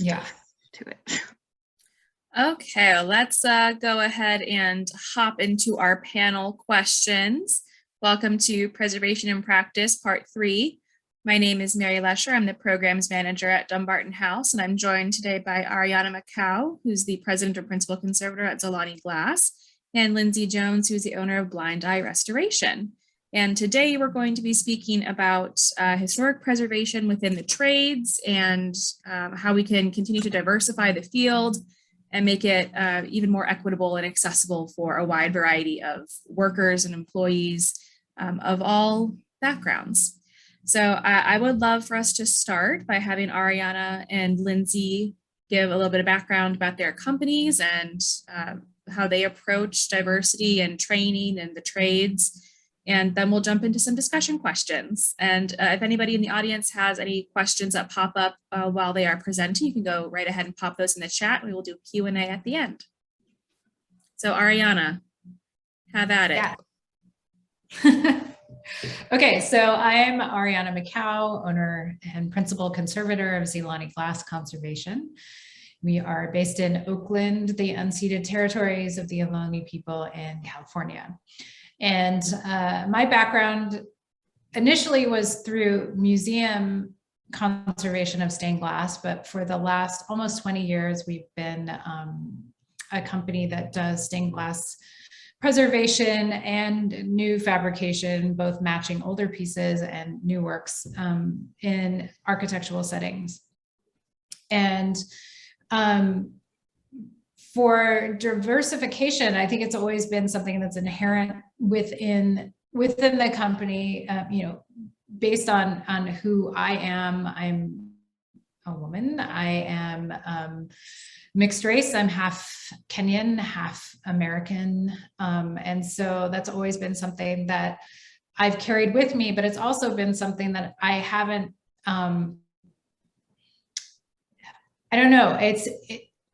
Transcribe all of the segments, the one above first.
Yeah. to it. Okay, well, let's go ahead and hop into our panel questions. Welcome to Preservation in Practice, Part 3. My name is Mary Lesher. I'm the Programs Manager at Dumbarton House, and I'm joined today by Ariana Makau, who's the President or Principal Conservator at Nzilani Glass, and Lindsay Jones, who's the owner of Blind Eye Restoration. And today we're going to be speaking about historic preservation within the trades and how we can continue to diversify the field and make it even more equitable and accessible for a wide variety of workers and employees of all backgrounds. So I would love for us to start by having Ariana and Lindsay give a little bit of background about their companies and how they approach diversity and training and the trades. And then we'll jump into some discussion questions. And if anybody in the audience has any questions that pop up while they are presenting, you can go right ahead and pop those in the chat. We will do Q&A at the end. So Ariana, have at it. Yeah. Okay, so I'm Ariana Makau, owner and principal conservator of Nzilani Glass Conservation. We are based in Oakland, the unceded territories of the Ohlone people in California. And my background initially was through museum conservation of stained glass, but for the last almost 20 years, we've been a company that does stained glass preservation and new fabrication, both matching older pieces and new works in architectural settings. And for diversification, I think it's always been something that's inherent within the company, based on who I am. I'm a woman. I am mixed race. I'm half Kenyan, half American. And so that's always been something that I've carried with me, but it's also been something that I haven't, I don't know.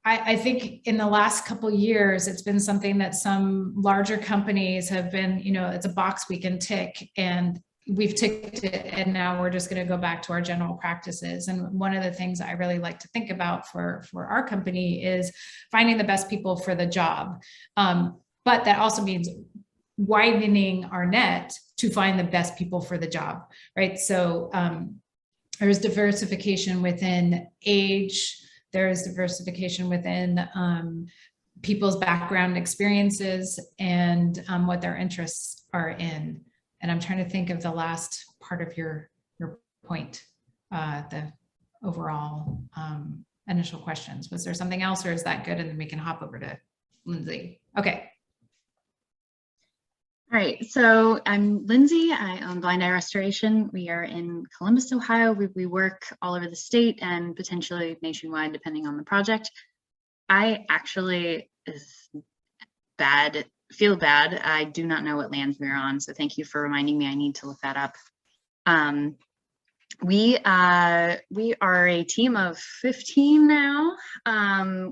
I think in the last couple of years, it's been something that some larger companies have been, it's a box we can tick, and we've ticked it, and now we're just going to go back to our general practices. And one of the things I really like to think about for our company is finding the best people for the job. But that also means widening our net to find the best people for the job, right? So there's diversification within age. There's diversification within people's background experiences and what their interests are in. And I'm trying to think of the last part of your point, the overall initial questions. Was there something else, or is that good? And then we can hop over to Lindsay. Okay. All right, so I'm Lindsay. I own Blind Eye Restoration. We are in Columbus, Ohio. We work all over the state and potentially nationwide, depending on the project. I actually feel bad. I do not know what lands we're on, so thank you for reminding me. I need to look that up. We are a team of 15 now.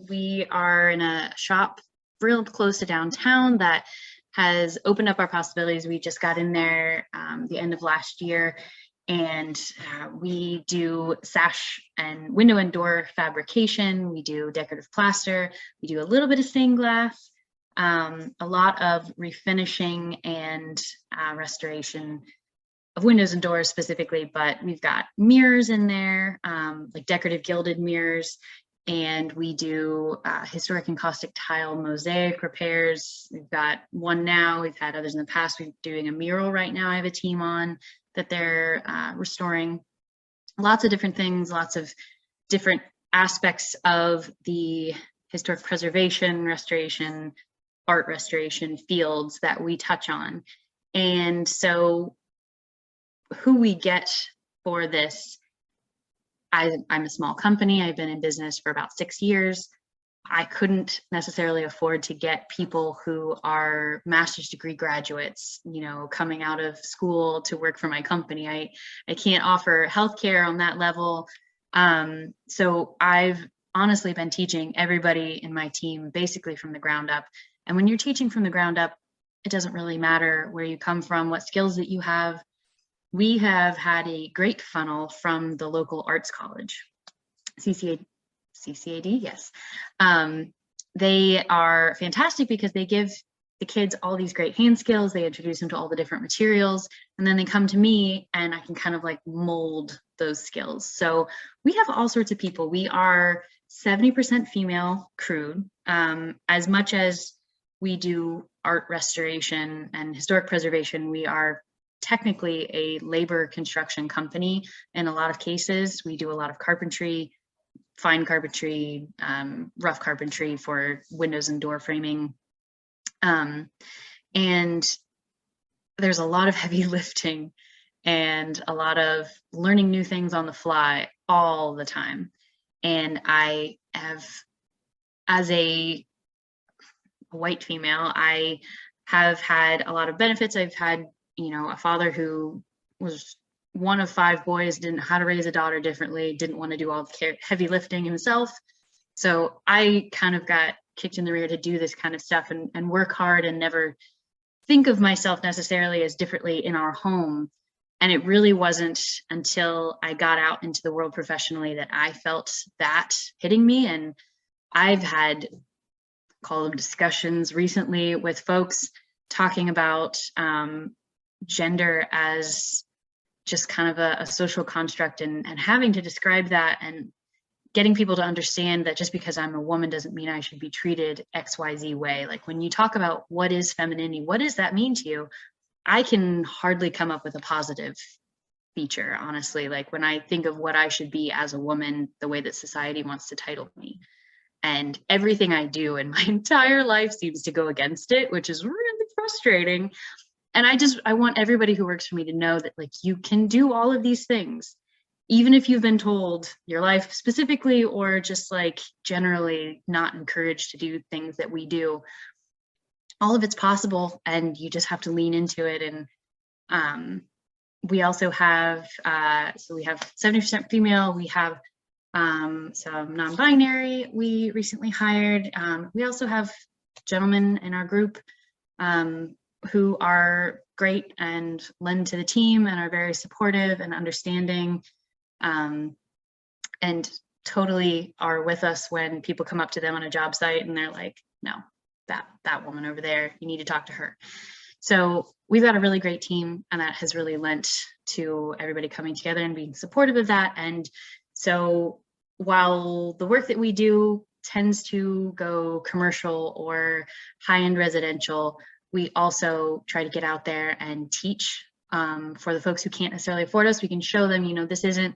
We are in a shop real close to downtown that has opened up our possibilities. We just got in there the end of last year, and we do sash and window and door fabrication. We do decorative plaster. We do a little bit of stained glass, a lot of refinishing and restoration of windows and doors specifically, but we've got mirrors in there, like decorative gilded mirrors. And we do historic and caustic tile mosaic repairs. We've got one now, we've had others in the past. We're doing a mural right now. I have a team on that they're restoring. Lots of different things, lots of different aspects of the historic preservation, restoration, art restoration fields that we touch on. And so who we get for this, I'm a small company. I've been in business for about 6 years. I couldn't necessarily afford to get people who are master's degree graduates, coming out of school to work for my company. I can't offer healthcare on that level. So I've honestly been teaching everybody in my team basically from the ground up. And when you're teaching from the ground up, it doesn't really matter where you come from, what skills that you have. We have had a great funnel from the local arts college, CCAD, yes. They are fantastic because they give the kids all these great hand skills. They introduce them to all the different materials, and then they come to me and I can kind of like mold those skills. So we have all sorts of people. We are 70% female crew. As much as we do art restoration and historic preservation, we are technically a labor construction company. In a lot of cases, we do a lot of carpentry, fine carpentry, rough carpentry for windows and door framing. And there's a lot of heavy lifting and a lot of learning new things on the fly all the time. And I have, as a white female, I have had a lot of benefits. I've had, you know, a father who was one of 5 boys, didn't know how to raise a daughter differently, didn't want to do all the heavy lifting himself. So I kind of got kicked in the rear to do this kind of stuff and work hard and never think of myself necessarily as differently in our home. And it really wasn't until I got out into the world professionally that I felt that hitting me. And I've had, call them discussions recently with folks talking about gender as just kind of a social construct, and having to describe that and getting people to understand that just because I'm a woman doesn't mean I should be treated XYZ way. Like when you talk about what is femininity, what does that mean to you? I can hardly come up with a positive feature, honestly. Like when I think of what I should be as a woman, the way that society wants to title me, and everything I do in my entire life seems to go against it, which is really frustrating. And I want everybody who works for me to know that like you can do all of these things, even if you've been told your life specifically or just like generally not encouraged to do things that we do. All of it's possible, and you just have to lean into it. And we also have, so we have 70% female, we have some non-binary we recently hired. We also have gentlemen in our group who are great and lend to the team and are very supportive and understanding, and totally are with us when people come up to them on a job site and they're like, no, that woman over there, you need to talk to her. So we've got a really great team, and that has really lent to everybody coming together and being supportive of that. And so while the work that we do tends to go commercial or high-end residential, we also try to get out there and teach for the folks who can't necessarily afford us. We can show them, you know, this isn't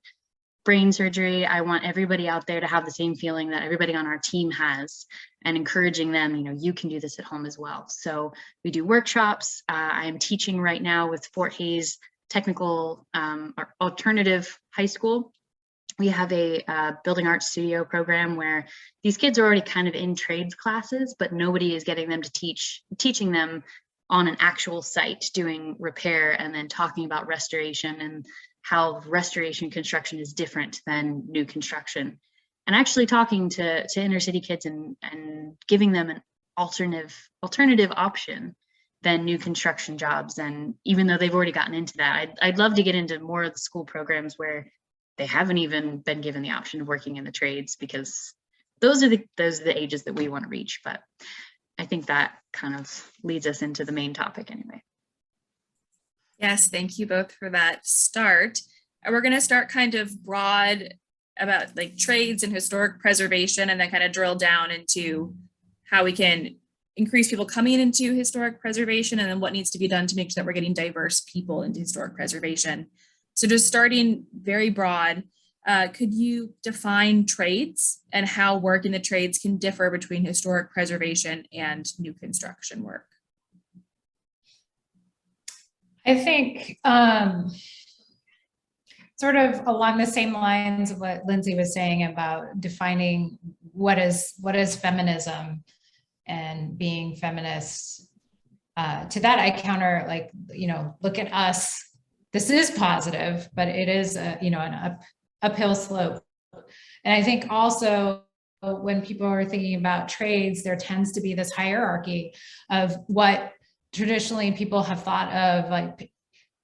brain surgery. I want everybody out there to have the same feeling that everybody on our team has, and encouraging them, you know, you can do this at home as well. So we do workshops. I am teaching right now with Fort Hays Technical or Alternative High School. We have a building arts studio program where these kids are already kind of in trades classes, but nobody is getting them to teaching them on an actual site, doing repair and then talking about restoration and how restoration construction is different than new construction, and actually talking to inner city kids and giving them an alternative option than new construction jobs. And even though they've already gotten into that, I'd love to get into more of the school programs where they haven't even been given the option of working in the trades, because those are the ages that we want to reach. But I think that kind of leads us into the main topic anyway. Yes, thank you both for that start. And we're going to start kind of broad about like trades and historic preservation, and then kind of drill down into how we can increase people coming into historic preservation, and then what needs to be done to make sure that we're getting diverse people into historic preservation. So just starting very broad, could you define trades and how work in the trades can differ between historic preservation and new construction work? I think sort of along the same lines of what Lindsay was saying about defining what is feminism and being feminist. To that I counter, like, you know, look at us. This is positive, but it is an uphill slope. And I think also when people are thinking about trades, there tends to be this hierarchy of what traditionally people have thought of, like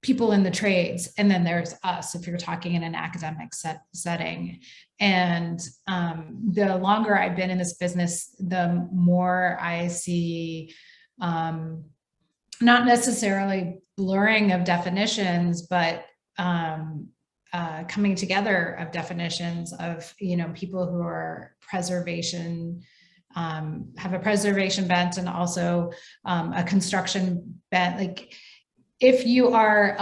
people in the trades, and then there's us if you're talking in an academic setting. And the longer I've been in this business, the more I see not necessarily blurring of definitions, but coming together of definitions of, you know, people who are preservation, have a preservation bent, and also a construction bent. Like if you are,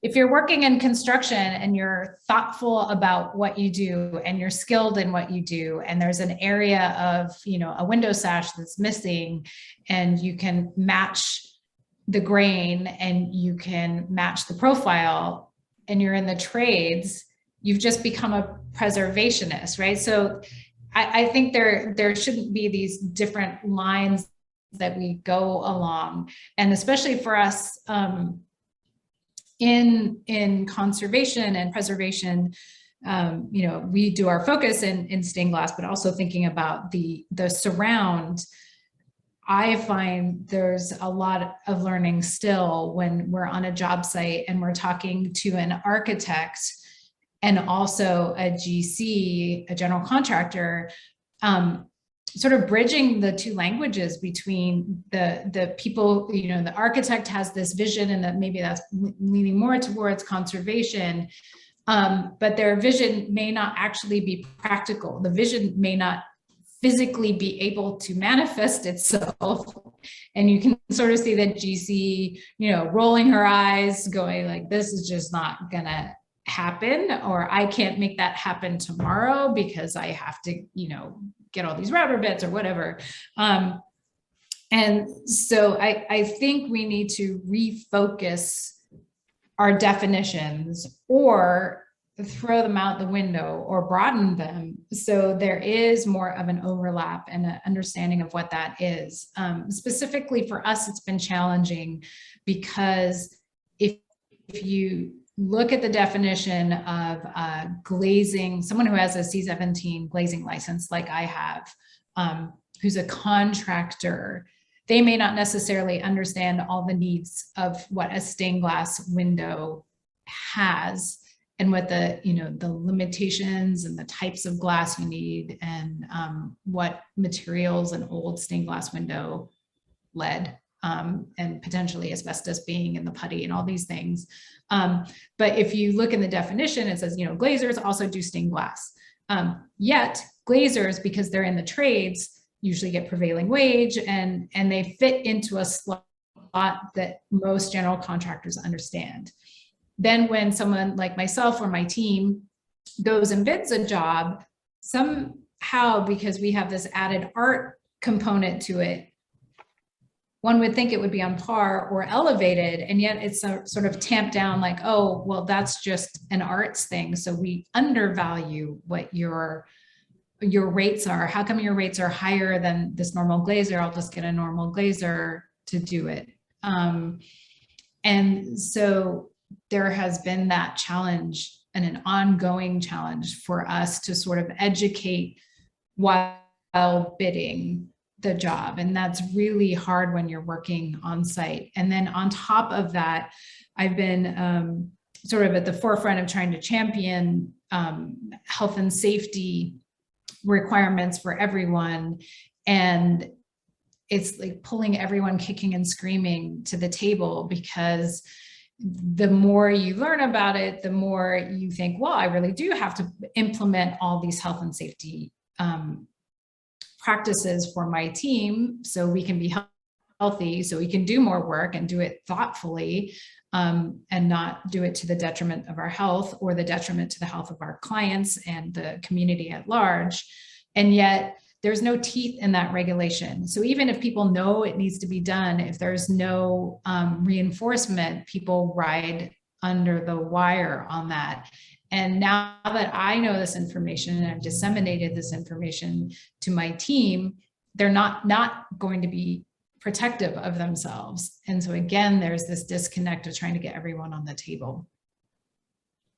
if you're working in construction and you're thoughtful about what you do and you're skilled in what you do, and there's an area of, you know, a window sash that's missing, and you can match the grain and you can match the profile, and you're in the trades, you've just become a preservationist, right? So I think there shouldn't be these different lines that we go along. And especially for us in conservation and preservation, you know, we do our focus in stained glass, but also thinking about the surround. I find there's a lot of learning still when we're on a job site and we're talking to an architect and also a GC, a general contractor, sort of bridging the two languages between the people, you know, the architect has this vision, and that maybe that's leaning more towards conservation, but their vision may not actually be practical. The vision may not physically be able to manifest itself. And you can sort of see that GC, you know, rolling her eyes, going like, this is just not gonna happen, or I can't make that happen tomorrow because I have to, you know, get all these rubber bits or whatever. And so I think we need to refocus our definitions, or throw them out the window, or broaden them so there is more of an overlap and an understanding of what that is. Specifically for us, it's been challenging because if you look at the definition of glazing, someone who has a C17 glazing license like I have, who's a contractor, they may not necessarily understand all the needs of what a stained glass window has, and what the, you know, the limitations and the types of glass you need, and what materials an old stained glass window, lead, and potentially asbestos being in the putty and all these things. But if you look in the definition, it says, you know, glazers also do stained glass. Yet glazers, because they're in the trades, usually get prevailing wage, and they fit into a slot that most general contractors understand. Then when someone like myself or my team goes and bids a job, somehow, because we have this added art component to it, one would think it would be on par or elevated, and yet it's sort of tamped down like, oh, well, that's just an arts thing. So we undervalue what your rates are. How come your rates are higher than this normal glazer? I'll just get a normal glazer to do it. And so there has been that challenge, and an ongoing challenge for us to sort of educate while bidding the job. And that's really hard when you're working on site. And then on top of that, I've been sort of at the forefront of trying to champion health and safety requirements for everyone. And it's like pulling everyone kicking and screaming to the table, because the more you learn about it, the more you think, well, I really do have to implement all these health and safety practices for my team so we can be healthy, so we can do more work and do it thoughtfully, and not do it to the detriment of our health or the detriment to the health of our clients and the community at large. And yet there's no teeth in that regulation. So even if people know it needs to be done, if there's no reinforcement, people ride under the wire on that. And now that I know this information and I've disseminated this information to my team, they're not going to be protective of themselves. And so again, there's this disconnect of trying to get everyone on the table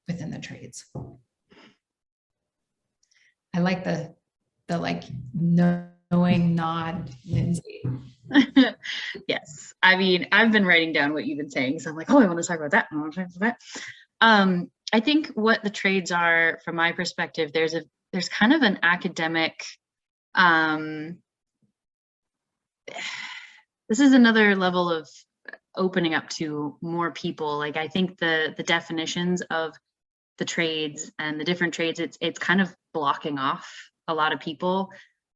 within the trades. I like the like, no knowing nod, Lindsay. Yes. I mean, I've been writing down what you've been saying. So I'm like, oh, I want to talk about that. I want to talk about that. I think what the trades are, from my perspective, there's kind of an academic, this is another level of opening up to more people. Like, I think the definitions of the trades and the different trades, it's kind of blocking off a lot of people.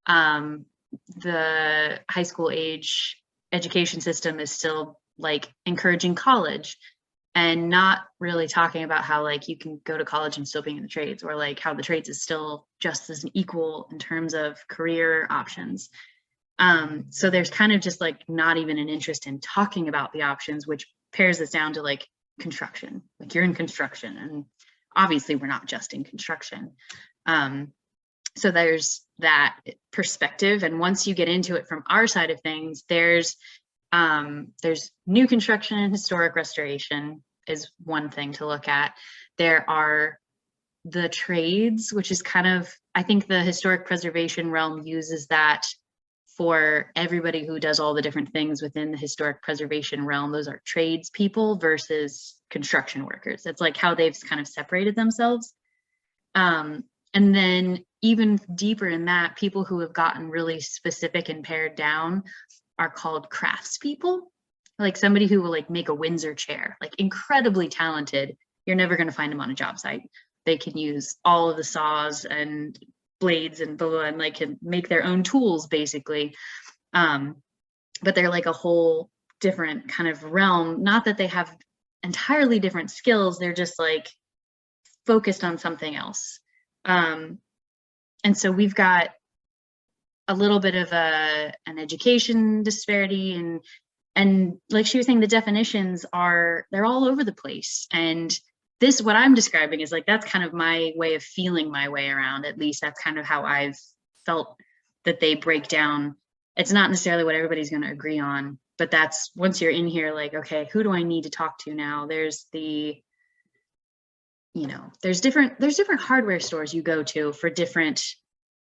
The high school age education system is still like encouraging college and not really talking about how like you can go to college and still be in the trades, or like how the trades is still just as equal in terms of career options. So there's kind of just like not even an interest in talking about the options, which pares this down to like construction. Like, you're in construction, and obviously we're not just in construction. So there's that perspective. And once you get into it from our side of things, there's new construction and historic restoration is one thing to look at. There are the trades, which is kind of, I think the historic preservation realm uses that for everybody who does all the different things within the historic preservation realm. Those are tradespeople versus construction workers. It's like how they've kind of separated themselves. And then even deeper in that, people who have gotten really specific and pared down are called craftspeople. Like somebody who will like make a Windsor chair, like incredibly talented. You're never going to find them on a job site. They can use all of the saws and blades and blah, blah, and like can make their own tools basically. But they're like a whole different kind of realm. Not that they have entirely different skills. They're just like focused on something else. And so we've got a little bit of an education disparity, and like she was saying, the definitions they're all over the place. And this, what I'm describing is like, that's kind of my way of feeling my way around. At least that's kind of how I've felt that they break down. It's not necessarily what everybody's going to agree on, but that's, once you're in here, like, okay, who do I need to talk to now? There's there's different hardware stores you go to for different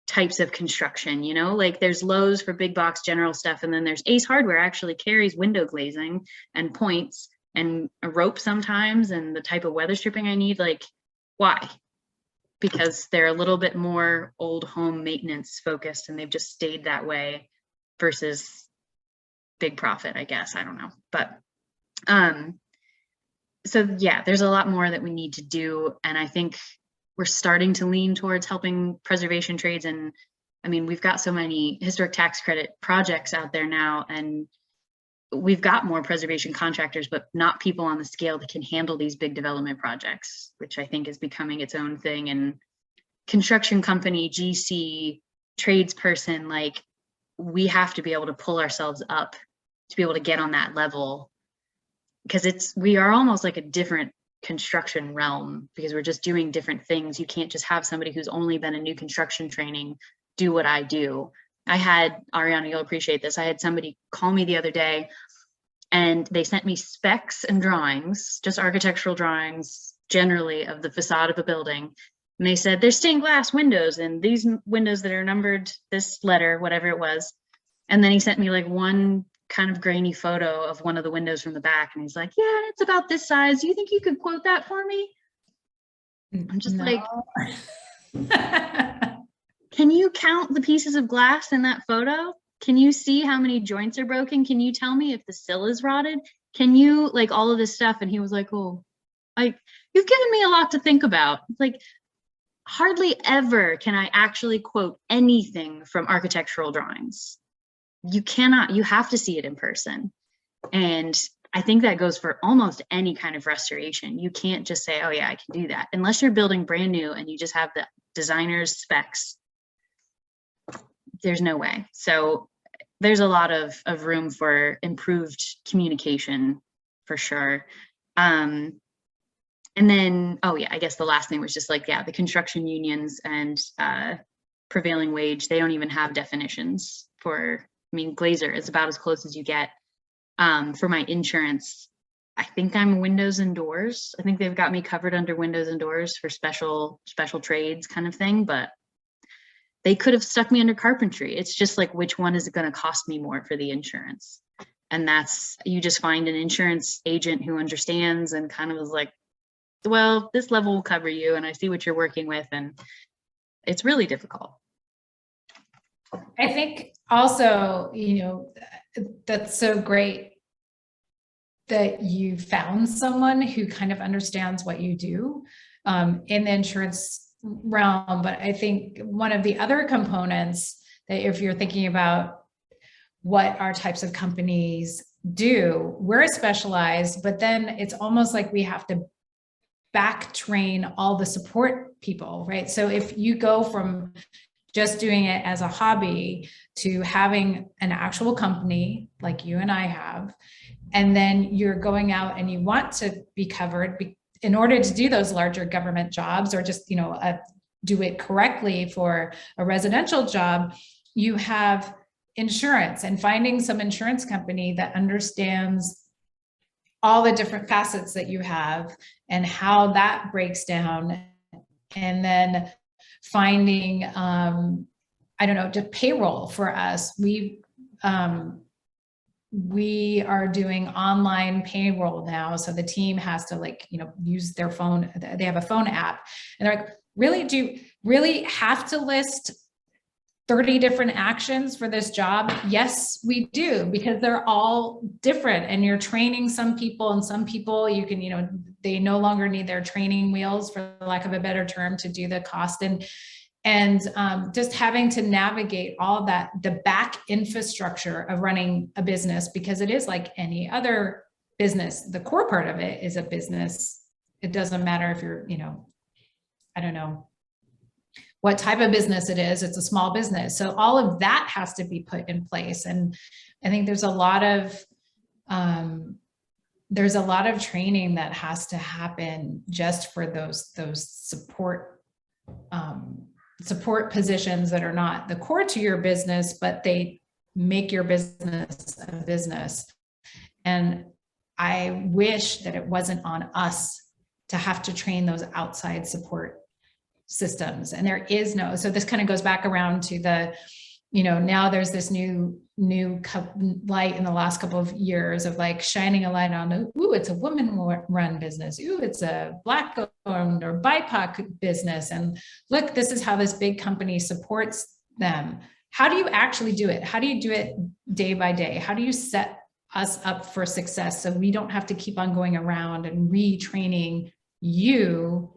types of construction, like there's Lowe's for big box general stuff. And then there's Ace Hardware actually carries window glazing and points and a rope sometimes, and the type of weather stripping I need. Like, why? Because they're a little bit more old home maintenance focused, and they've just stayed that way versus big profit, I guess. I don't know. But so yeah, there's a lot more that we need to do. And I think we're starting to lean towards helping preservation trades. And I mean, we've got so many historic tax credit projects out there now, and we've got more preservation contractors, but not people on the scale that can handle these big development projects, which I think is becoming its own thing. And construction company, GC, tradesperson, like, we have to be able to pull ourselves up to be able to get on that level, because we are almost like a different construction realm, because we're just doing different things. You can't just have somebody who's only been in new construction training do what I do. I had, Ariana, you'll appreciate this, I had somebody call me the other day, and they sent me specs and drawings, just architectural drawings generally, of the facade of a building. And they said, there's stained glass windows, and these windows that are numbered this letter, whatever it was. And then he sent me like one kind of grainy photo of one of the windows from the back, and he's like, yeah, it's about this size. Do you think you could quote that for me? I'm just like, can you count the pieces of glass in that photo? Can you see how many joints are broken? Can you tell me if the sill is rotted? Can you, like, all of this stuff? And he was like, oh, like, you've given me a lot to think about. Like, hardly ever can I actually quote anything from architectural drawings. You cannot, you have to see it in person. And I think that goes for almost any kind of restoration. You can't just say, oh yeah, I can do that. Unless you're building brand new and you just have the designer's specs, there's no way. So there's a lot of room for improved communication for sure. And then, oh yeah, I guess the last thing was just like, yeah, the construction unions and prevailing wage, they don't even have definitions for, I mean, glazer is about as close as you get. For my insurance, I think I'm windows and doors. I think they've got me covered under windows and doors for special trades kind of thing, but they could have stuck me under carpentry. It's just like, which one is it going to cost me more for the insurance? And that's, you just find an insurance agent who understands and kind of is like, well, this level will cover you, and I see what you're working with, and it's really difficult. I think also, that's so great that you found someone who kind of understands what you do in the insurance realm. But I think one of the other components that, if you're thinking about what our types of companies do, we're specialized, but then it's almost like we have to back train all the support people, right? So if you go from just doing it as a hobby to having an actual company like you and I have, and then you're going out and you want to be covered in order to do those larger government jobs, or just, do it correctly for a residential job, you have insurance, and finding some insurance company that understands all the different facets that you have and how that breaks down. And then finding, just payroll for us. We are doing online payroll now. So the team has to use their phone. They have a phone app, and they're like, really, do you really have to list 30 different actions for this job? Yes, we do, because they're all different, and you're training some people, and some people you can, they no longer need their training wheels, for lack of a better term, to do the cost. And just having to navigate all that, the back infrastructure of running a business, because it is like any other business. The core part of it is a business. It doesn't matter if you're, I don't know what type of business it is, it's a small business. So all of that has to be put in place. And I think there's a lot of training that has to happen just for those support positions that are not the core to your business, but they make your business a business. And I wish that it wasn't on us to have to train those outside support systems. And there is no, so this kind of goes back around to the, now there's this new light in the last couple of years of shining a light on, ooh, it's a woman run business. Ooh, it's a Black owned or BIPOC business. And look, this is how this big company supports them. How do you actually do it? How do you do it day by day? How do you set us up for success so we don't have to keep on going around and retraining you,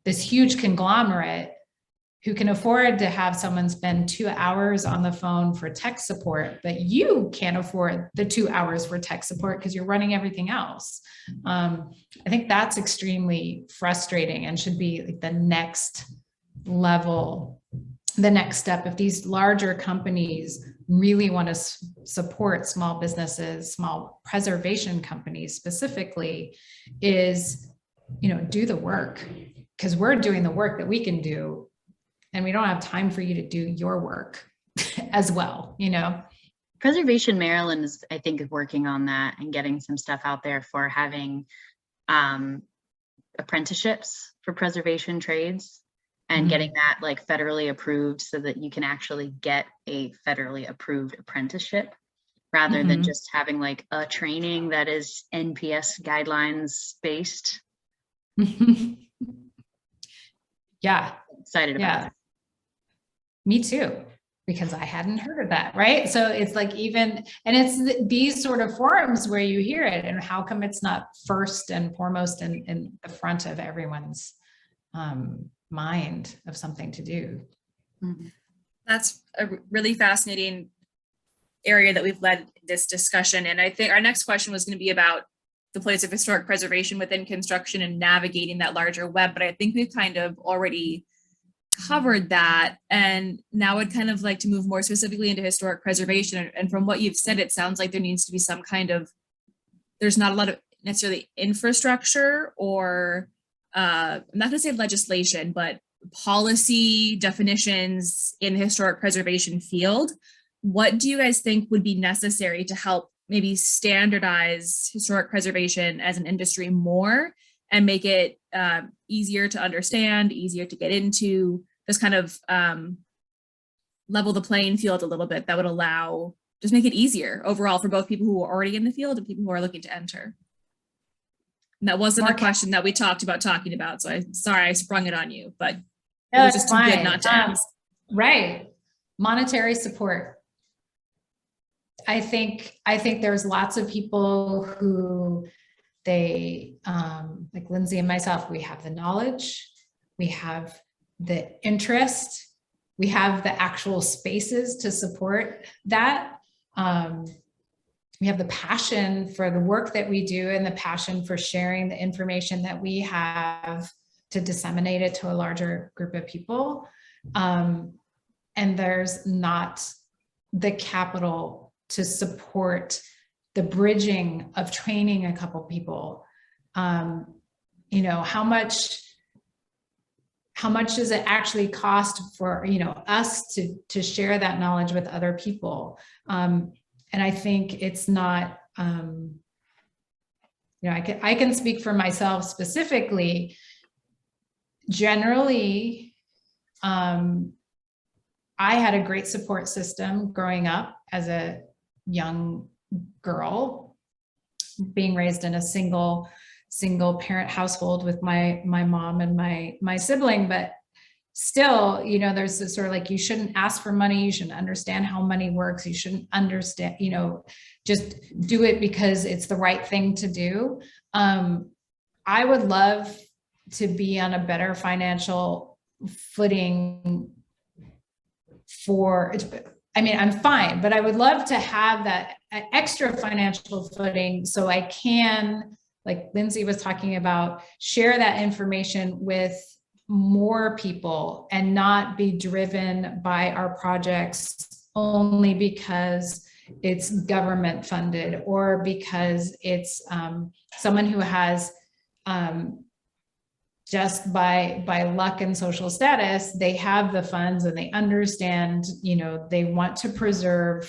this huge conglomerate who can afford to have someone spend 2 hours on the phone for tech support, but you can't afford the 2 hours for tech support because you're running everything else. I think that's extremely frustrating and should be the next level, the next step. If these larger companies really want to support small businesses, small preservation companies specifically, is, do the work, because we're doing the work that we can do, and we don't have time for you to do your work as well, Preservation Maryland is, I think, working on that and getting some stuff out there for having apprenticeships for preservation trades, and getting that federally approved so that you can actually get a federally approved apprenticeship, rather than just having a training that is NPS guidelines based. Yeah. Excited about that. Me too, because I hadn't heard of that, right? So it's and it's these sort of forums where you hear it, and how come it's not first and foremost in the front of everyone's mind of something to do. That's a really fascinating area that we've led this discussion. And I think our next question was going to be about the place of historic preservation within construction and navigating that larger web. But I think we've kind of already covered that. And now I'd kind of like to move more specifically into historic preservation. And from what you've said, it sounds like there needs to be some kind of, there's not a lot of necessarily infrastructure or I'm not going to say legislation, but policy definitions in the historic preservation field. What do you guys think would be necessary to help maybe standardize historic preservation as an industry more and make it easier to understand, easier to get into, just kind of level the playing field a little bit that would allow, just make it easier overall for both people who are already in the field and people who are looking to enter? And that wasn't a question that we talked about talking about, so I'm sorry I sprung it on you, but it was just too good not to ask. Right. Monetary support. I think there's lots of people who like Lindsay and myself, we have the knowledge, we have the interest, we have the actual spaces to support that. We have the passion for the work that we do and the passion for sharing the information that we have to disseminate it to a larger group of people. And there's not the capital to support the bridging of training a couple people. You know, how much does it actually cost for, you know, us to share that knowledge with other people? And I think it's not, you know, I can speak for myself specifically. Generally, I had a great support system growing up as a young girl, being raised in a single parent household with my mom and my sibling, but still, you know, there's this sort of like, you shouldn't ask for money, you shouldn't understand how money works, you shouldn't understand, you know, just do it because it's the right thing to do. I would love to be on a better financial footing I mean, I'm fine, but I would love to have that extra financial footing so I can, like Lindsay was talking about, share that information with more people and not be driven by our projects only because it's government funded or because it's someone who has just by luck and social status, they have the funds and they understand, you know, they want to preserve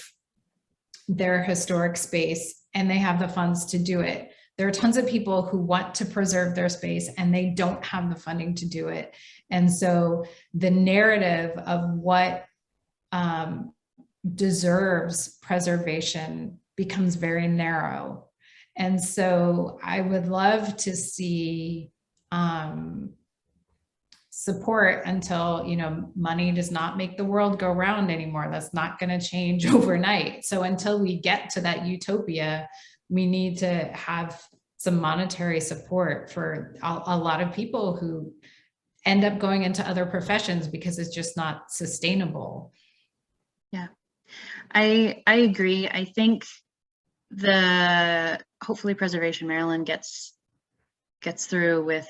their historic space and they have the funds to do it. There are tons of people who want to preserve their space and they don't have the funding to do it. And so the narrative of what deserves preservation becomes very narrow. And so I would love to see support until, you know, money does not make the world go round anymore. That's not going to change overnight. So until we get to that utopia, we need to have some monetary support for a lot of people who end up going into other professions because it's just not sustainable. Yeah, I agree. I think hopefully Preservation Maryland gets through with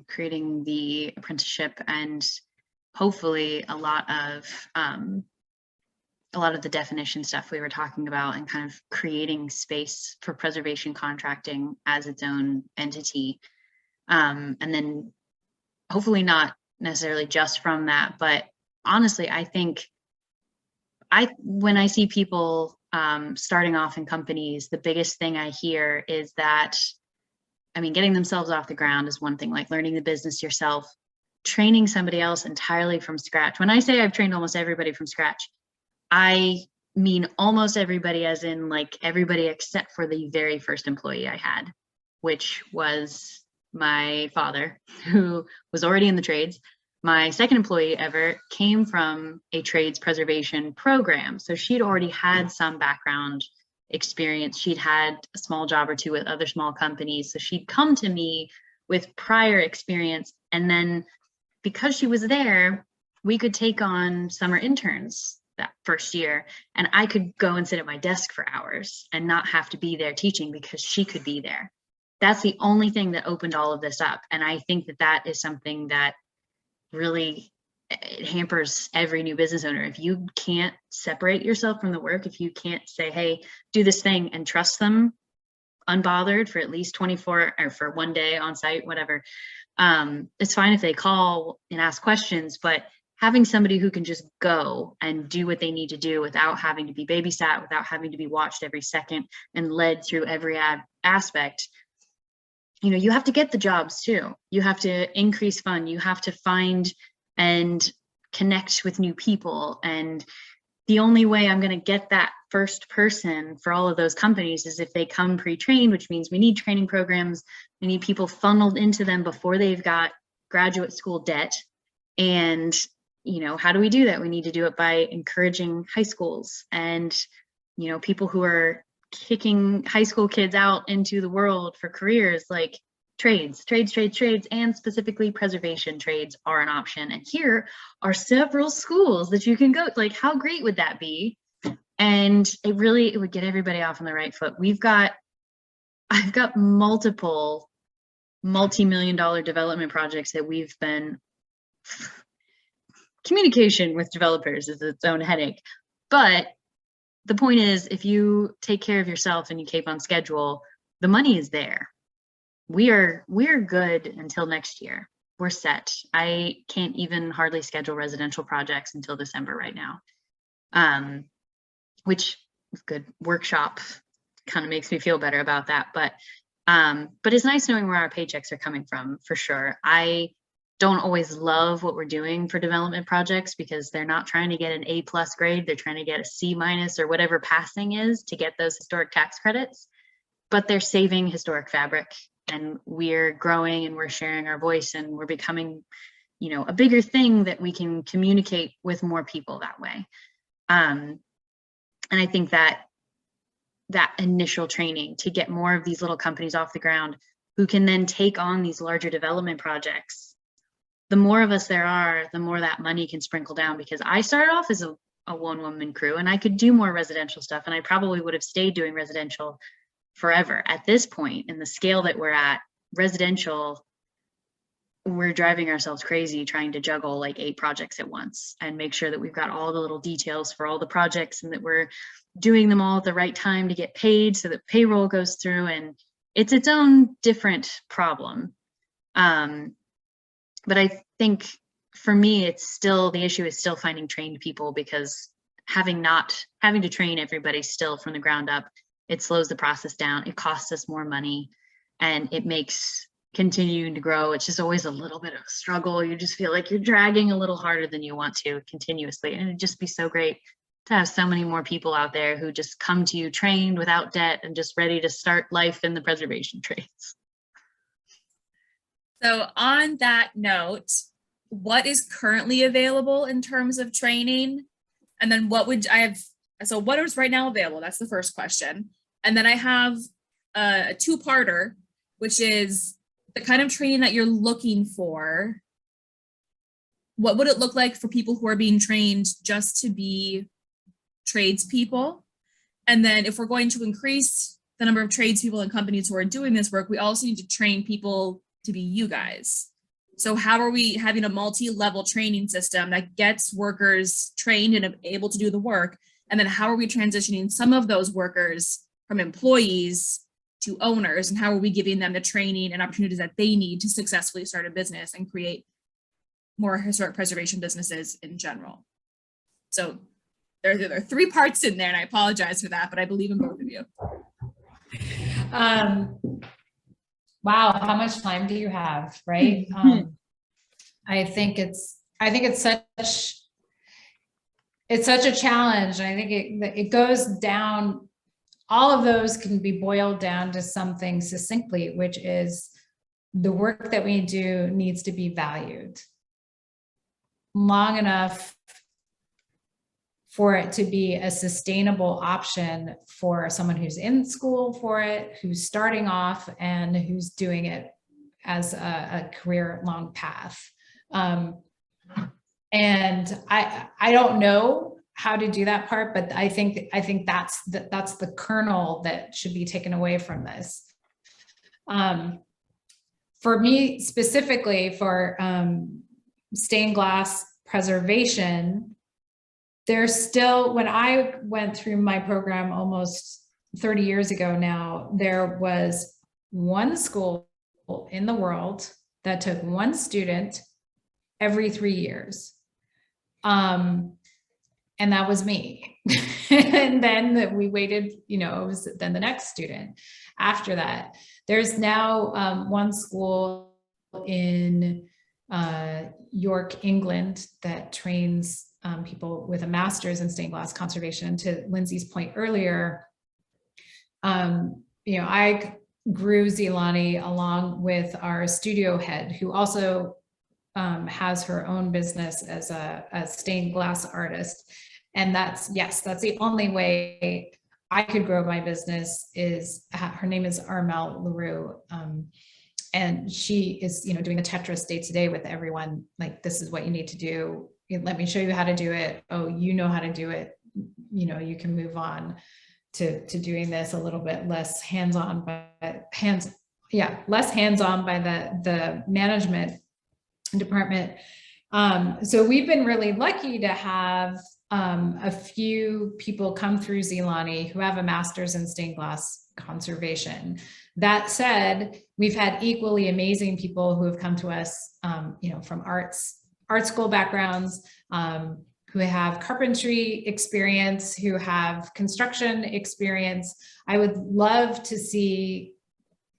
creating the apprenticeship and hopefully a lot of the definition stuff we were talking about and kind of creating space for preservation contracting as its own entity. And then hopefully not necessarily just from that, but honestly, I think when I see people starting off in companies, the biggest thing I hear is that, I mean, getting themselves off the ground is one thing, like learning the business yourself, training somebody else entirely from scratch. When I say I've trained almost everybody from scratch, I mean almost everybody, as in like everybody except for the very first employee I had, which was my father, who was already in the trades. My second employee ever came from a trades preservation program. So she'd already had some background experience. She'd had a small job or two with other small companies. So she'd come to me with prior experience. And then because she was there, we could take on summer interns that first year. And I could go and sit at my desk for hours and not have to be there teaching because she could be there. That's the only thing that opened all of this up. And I think that is something that really, it hampers every new business owner. If you can't separate yourself from the work, if you can't say, hey, do this thing and trust them unbothered for at least 24 or for one day on site, whatever. It's fine if they call and ask questions, but having somebody who can just go and do what they need to do without having to be babysat, without having to be watched every second and led through every aspect, you know, you have to get the jobs too. You have to increase fund. You have to find and connect with new people. And the only way I'm going to get that first person for all of those companies is if they come pre-trained, which means we need training programs. We need people funneled into them before they've got graduate school debt. And, you know, how do we do that? We need to do it by encouraging high schools and, you know, people who are kicking high school kids out into the world for careers like trades, and specifically preservation trades are an option. And here are several schools that you can go. Like, how great would that be? And it would get everybody off on the right foot. I've got multiple multi-million-dollar development projects that we've been, communication with developers is its own headache. But the point is, if you take care of yourself and you keep on schedule, the money is there. We're good until next year. We're set. I can't even hardly schedule residential projects until December right now. Which is good. Workshop kind of makes me feel better about that. But it's nice knowing where our paychecks are coming from, for sure. I don't always love what we're doing for development projects because they're not trying to get an A+ grade. They're trying to get a C- or whatever passing is to get those historic tax credits, but they're saving historic fabric, and we're growing and we're sharing our voice and we're becoming, you know, a bigger thing that we can communicate with more people that way. And I think that initial training to get more of these little companies off the ground who can then take on these larger development projects, the more of us there are, the more that money can sprinkle down. Because I started off as a one-woman crew and I could do more residential stuff, and I probably would have stayed doing residential forever. At this point, in the scale that we're at, residential, we're driving ourselves crazy trying to juggle like 8 projects at once and make sure that we've got all the little details for all the projects and that we're doing them all at the right time to get paid so that payroll goes through. And it's its own different problem. But I think for me, it's still, the issue is still finding trained people, because having to train everybody still from the ground up, it slows the process down. It costs us more money, and it makes continuing to grow. It's just always a little bit of a struggle. You just feel like you're dragging a little harder than you want to continuously. And it'd just be so great to have so many more people out there who just come to you trained, without debt, and just ready to start life in the preservation trades. So on that note, what is currently available in terms of training? And then what is right now available? That's the first question. And then I have a 2-parter, which is the kind of training that you're looking for. What would it look like for people who are being trained just to be tradespeople? And then if we're going to increase the number of tradespeople and companies who are doing this work, we also need to train people to be you guys. So how are we having a multi-level training system that gets workers trained and able to do the work? And then how are we transitioning some of those workers from employees to owners? And how are we giving them the training and opportunities that they need to successfully start a business and create more historic preservation businesses in general? So there are 3 parts in there, and I apologize for that, but I believe in both of you. Wow, how much time do you have, right? I think it's such a challenge. I think it goes down, all of those can be boiled down to something succinctly, which is the work that we do needs to be valued long enough for it to be a sustainable option for someone who's in school for it, who's starting off, and who's doing it as a career-long path. And I don't know how to do that part, but I think that's the kernel that should be taken away from this. For me specifically, for stained glass preservation, there's still, when I went through my program almost 30 years ago now, there was one school in the world that took one student every 3 years. And that was me. And then we waited, it was then the next student after that. There's now one school in York, England, that trains people with a master's in stained glass conservation. To Lindsay's point earlier, I grew Nzilani along with our studio head, who also has her own business as a stained glass artist. And that's the only way I could grow my business. Is her name is Armel LaRue. And she is, doing the Tetris day to day with everyone. Like, this is what you need to do. Let me show you how to do it. Oh, you know how to do it. You can move on to doing this a little bit less hands-on, less hands-on by the management department. So we've been really lucky to have a few people come through Nzilani who have a master's in stained glass conservation. That said, we've had equally amazing people who have come to us, from art school backgrounds, who have carpentry experience, who have construction experience. I would love to see,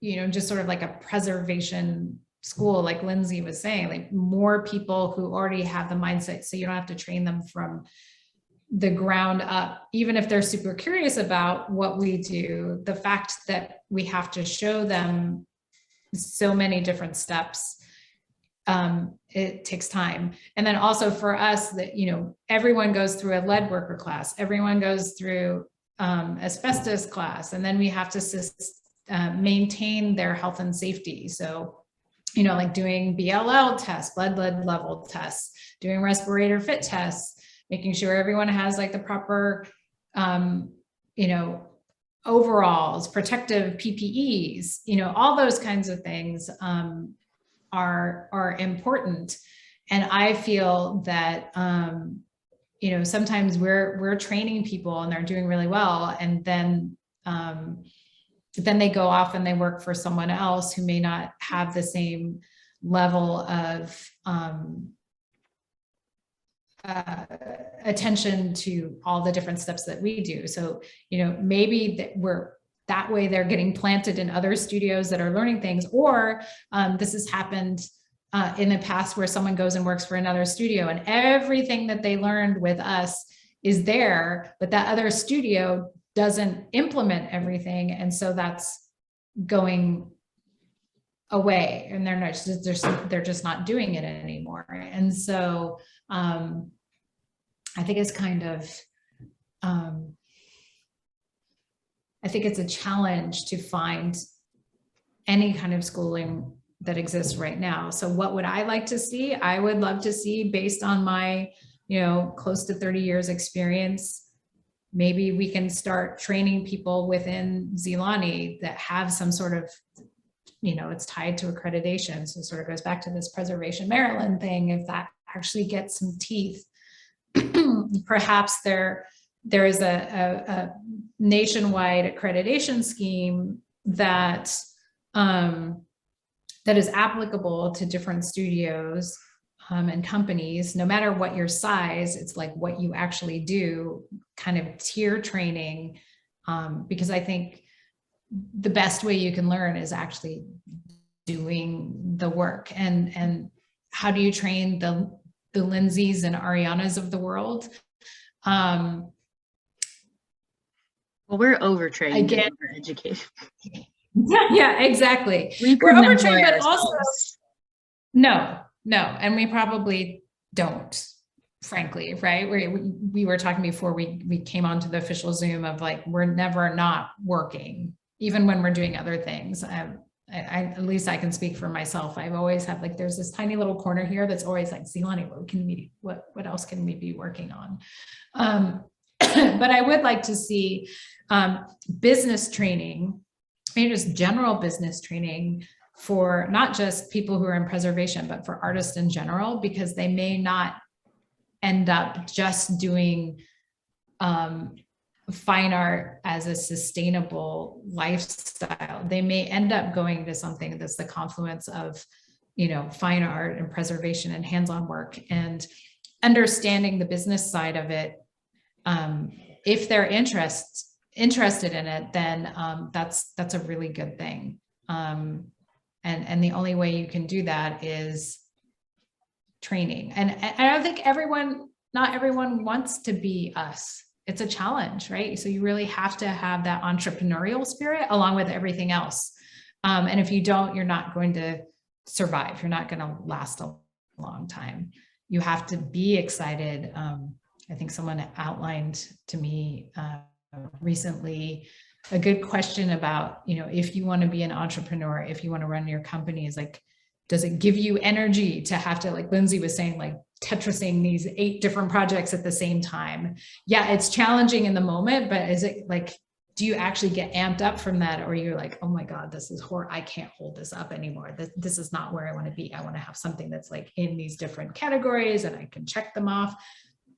just sort of like a preservation school, like Lindsay was saying, like more people who already have the mindset, so you don't have to train them from the ground up, even if they're super curious about what we do. The fact that we have to show them so many different steps, it takes time. And then also for us, that everyone goes through a lead worker class, everyone goes through asbestos class, and then we have to maintain their health and safety. So like doing BLL tests, blood lead level tests, doing respirator fit tests, making sure everyone has like the proper, overalls, protective PPEs, all those kinds of things are important. And I feel that, sometimes we're training people and they're doing really well. And then they go off and they work for someone else who may not have the same level of attention to all the different steps that we do. So, maybe that way they're getting planted in other studios that are learning things, or this has happened in the past where someone goes and works for another studio and everything that they learned with us is there, but that other studio doesn't implement everything. And so that's going away, and they're just not doing it anymore. And so I think it's kind of, I think it's a challenge to find any kind of schooling that exists right now. So what would I like to see? I would love to see, based on my, close to 30 years experience, maybe we can start training people within Nzilani that have some sort of, it's tied to accreditation. So it sort of goes back to this Preservation Maryland thing. If that actually gets some teeth, perhaps there is a nationwide accreditation scheme that is applicable to different studios and companies, no matter what your size. It's like what you actually do, kind of tier training, because I think the best way you can learn is actually doing the work. And how do you train the Lindsays and Arianas of the world? Well, we're overtrained. Again, we're educated. Yeah, exactly. We're overtrained, but also no, and we probably don't, frankly, right? We were talking before we came onto the official Zoom of like, we're never not working, even when we're doing other things. I at least I can speak for myself. I've always had like, there's this tiny little corner here that's always like, Nzilani, what else can we be working on? But I would like to see business training, maybe just general business training for not just people who are in preservation, but for artists in general, because they may not end up just doing fine art as a sustainable lifestyle. They may end up going to something that's the confluence of, fine art and preservation and hands-on work, and understanding the business side of it. If they're interested in it, then that's a really good thing. And the only way you can do that is training. And I don't think not everyone wants to be us. It's a challenge, right? So you really have to have that entrepreneurial spirit along with everything else. And if you don't, you're not going to survive. You're not going to last a long time. You have to be excited. I think someone outlined to me recently a good question about, if you want to be an entrepreneur, if you want to run your company, is like, does it give you energy to have to, like Lindsay was saying, like Tetrising these 8 different projects at the same time? Yeah, it's challenging in the moment, but is it like, do you actually get amped up from that? Or you're like, oh my God, this is horrible. I can't hold this up anymore. This is not where I want to be. I want to have something that's like in these different categories and I can check them off.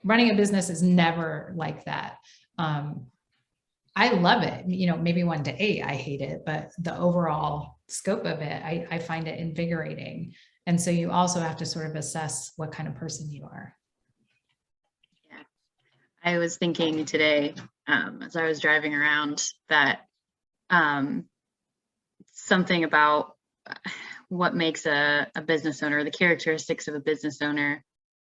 Running a business is never like that. I love it. Maybe 1 to 8, I hate it, but the overall scope of it, I find it invigorating. And so you also have to sort of assess what kind of person you are. Yeah. I was thinking today, as I was driving around, that something about what makes a business owner, the characteristics of a business owner.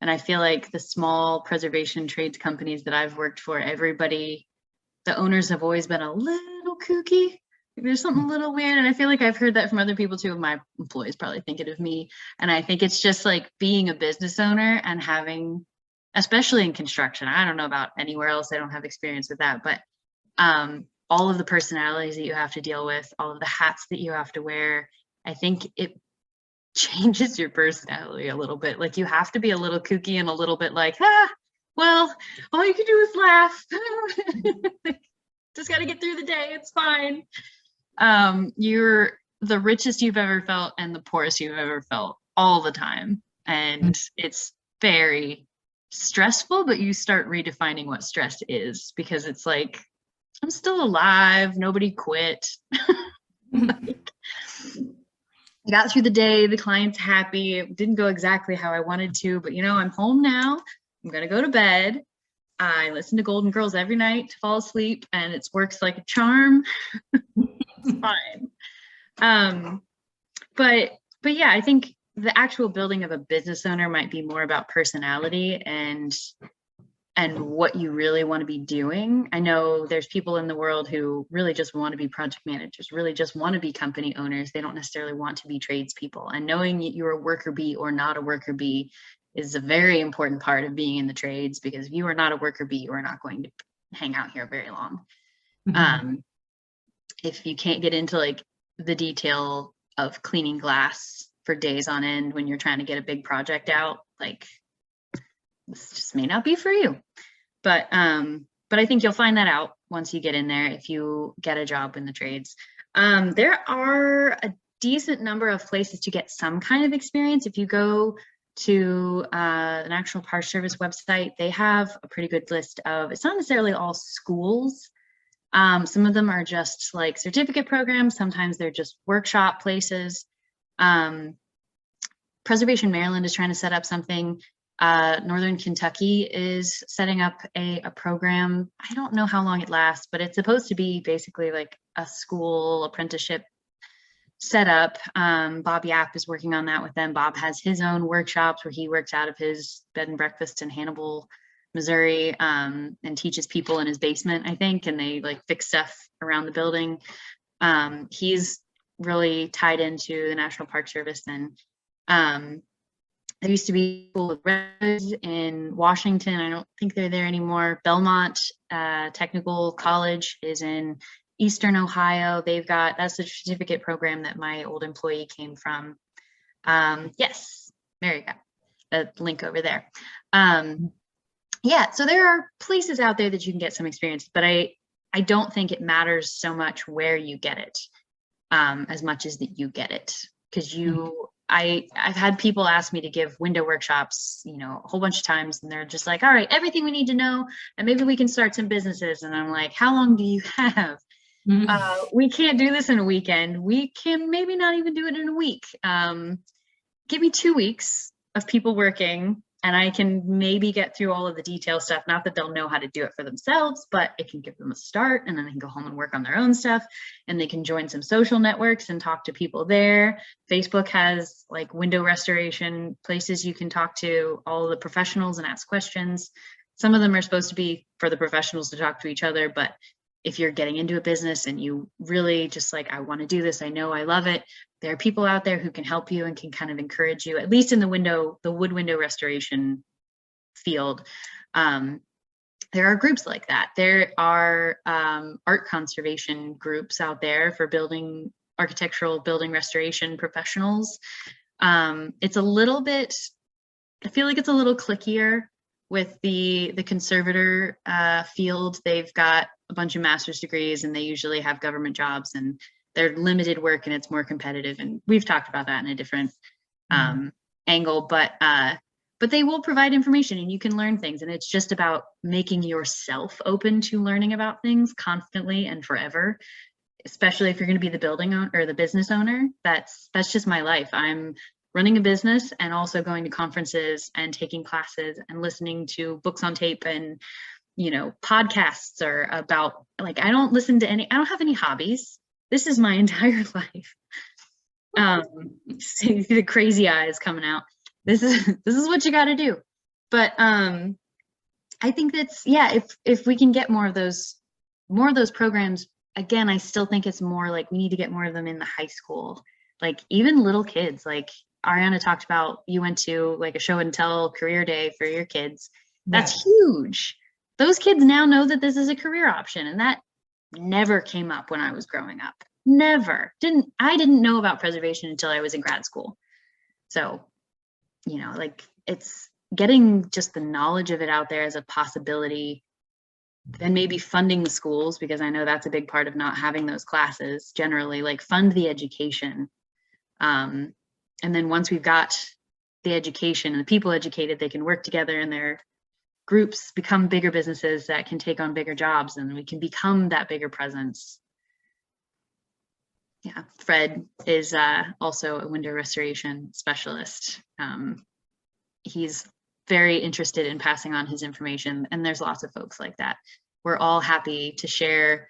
And I feel like the small preservation trades companies that I've worked for, the owners have always been a little kooky. There's something a little weird. And I feel like I've heard that from other people too. My employees probably think it of me. And I think it's just like being a business owner and having, especially in construction, I don't know about anywhere else, I don't have experience with that, but all of the personalities that you have to deal with, all of the hats that you have to wear, I think it changes your personality a little bit. Like you have to be a little kooky and a little bit like, well, all you can do is laugh. Just got to get through the day. It's fine. You're the richest you've ever felt and the poorest you've ever felt all the time. And it's very stressful, but you start redefining what stress is, because it's like, I'm still alive. Nobody quit. Like, I got through the day. The client's happy. It didn't go exactly how I wanted to, but I'm home now. I'm going to go to bed. I listen to Golden Girls every night to fall asleep, and it works like a charm. It's fine. But yeah, I think the actual building of a business owner might be more about personality and what you really want to be doing. I know there's people in the world who really just want to be project managers, really just want to be company owners. They don't necessarily want to be tradespeople. And knowing you're a worker bee or not a worker bee is a very important part of being in the trades, because if you are not a worker bee, you are not going to hang out here very long. Mm-hmm. If you can't get into like the detail of cleaning glass for days on end when you're trying to get a big project out, like this just may not be for you. But I think you'll find that out once you get in there, if you get a job in the trades. There are a decent number of places to get some kind of experience. If you go to the National Park Service website, they have a pretty good list of, it's not necessarily all schools. Some of them are just like certificate programs. Sometimes they're just workshop places. Preservation Maryland is trying to set up something. Northern Kentucky is setting up a program. I don't know how long it lasts, but it's supposed to be basically like a school apprenticeship setup. Bob Yap is working on that with them. Bob has his own workshops where he works out of his bed and breakfast in Hannibal, Missouri, and teaches people in his basement, I think, and they like fix stuff around the building. He's really tied into the National Park Service. And there used to be School of Reds in Washington. I don't think they're there anymore. Belmont Technical College is in Eastern Ohio. That's the certificate program that my old employee came from. Yes, there you go. The link over there. Yeah, so there are places out there that you can get some experience, but I don't think it matters so much where you get it, as much as that you get it. Because I've had people ask me to give window workshops, a whole bunch of times, and they're just like, all right, everything we need to know, and maybe we can start some businesses. And I'm like, how long do you have? We can't do this in a weekend. We can maybe not even do it in a week. Give me 2 weeks of people working, and I can maybe get through all of the detail stuff. Not that they'll know how to do it for themselves, but it can give them a start, and then they can go home and work on their own stuff, and they can join some social networks and talk to people there. Facebook has like window restoration places you can talk to all the professionals and ask questions. Some of them are supposed to be for the professionals to talk to each other, but if you're getting into a business and you really just like, I want to do this, I know I love it, there are people out there who can help you and can kind of encourage you, at least in the wood window restoration field. There are groups like that. There are art conservation groups out there for architectural building restoration professionals. It's a little bit, I feel like it's a little clickier with the conservator field. They've got a bunch of master's degrees, and they usually have government jobs, and they're limited work, and it's more competitive. And we've talked about that in a different angle, but they will provide information, and you can learn things. And it's just about making yourself open to learning about things constantly and forever, especially if you're going to be the building owner or the business owner. That's just my life. I'm running a business and also going to conferences and taking classes and listening to books on tape and, podcasts are about, like, I don't have any hobbies. This is my entire life. See the crazy eyes coming out. This is what you got to do. But I think that's, if we can get more of those programs, again, I still think it's more like we need to get more of them in the high school, like even little kids. Like Ariana talked about, you went to like a show and tell career day for your kids. That's huge. Those kids now know that this is a career option, and that never came up when I was growing up. Never. I didn't know about preservation until I was in grad school. So, like, it's getting just the knowledge of it out there as a possibility, then maybe funding the schools, because I know that's a big part of not having those classes generally, like fund the education. And then once we've got the education and the people educated, they can work together in their groups, become bigger businesses that can take on bigger jobs, and we can become that bigger presence. Yeah, Fred is also a window restoration specialist. He's very interested in passing on his information, and there's lots of folks like that. We're all happy to share.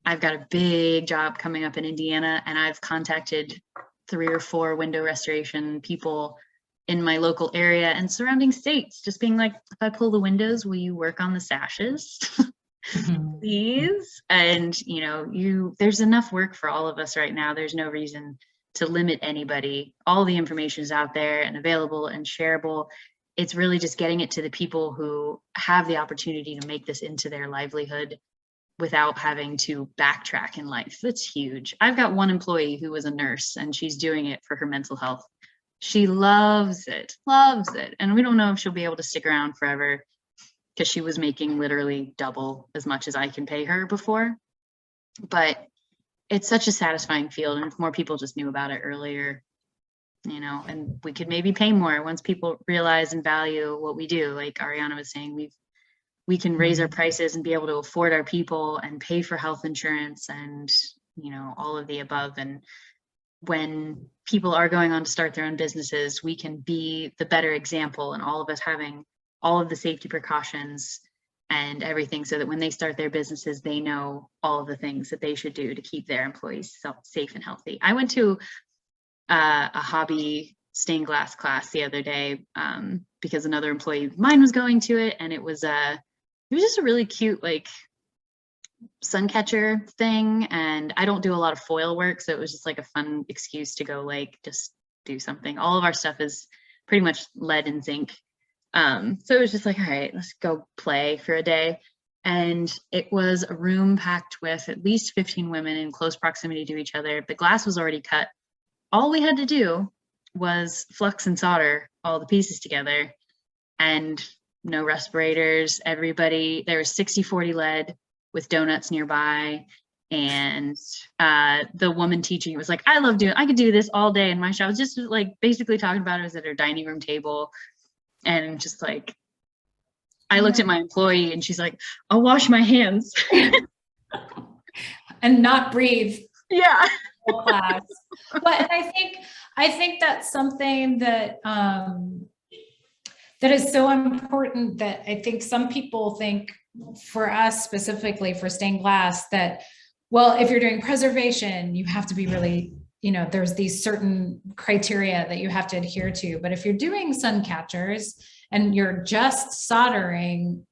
I've got a big job coming up in Indiana, and I've contacted 3 or 4 window restoration people in my local area and surrounding states, just being like, if I pull the windows, will you work on the sashes? Please. And there's enough work for all of us right now. There's no reason to limit anybody. All the information is out there and available and shareable. It's really just getting it to the people who have the opportunity to make this into their livelihood without having to backtrack in life. That's huge. I've got one employee who was a nurse, and she's doing it for her mental health. She loves it. And we don't know if she'll be able to stick around forever, because she was making literally double as much as I can pay her before. But it's such a satisfying field, and if more people just knew about it earlier, and we could maybe pay more once people realize and value what we do. Like Ariana was saying, we can raise our prices and be able to afford our people and pay for health insurance and all of the above. And when people are going on to start their own businesses, we can be the better example, and all of us having all of the safety precautions and everything, so that when they start their businesses, they know all of the things that they should do to keep their employees safe and healthy. I went to a hobby stained glass class the other day because another employee of mine was going to it, and it was just a really cute, like, sun catcher thing. And I don't do a lot of foil work, so it was just like a fun excuse to go, like, just do something. All of our stuff is pretty much lead and zinc. So it was just like, all right, let's go play for a day. And it was a room packed with at least 15 women in close proximity to each other. The glass was already cut. All we had to do was flux and solder all the pieces together, and no respirators. Everybody, there was 60-40 lead with donuts nearby. And the woman teaching was like, I could do this all day in my shop. I was just like basically talking about it. Was at her dining room table. And just like, I looked at my employee, and she's like, I'll wash my hands. And not breathe. Yeah. Class. But I think that's something that That is so important that I think some people think, for us specifically for stained glass, that, well, if you're doing preservation, you have to be really, there's these certain criteria that you have to adhere to. But if you're doing sun catchers and you're just soldering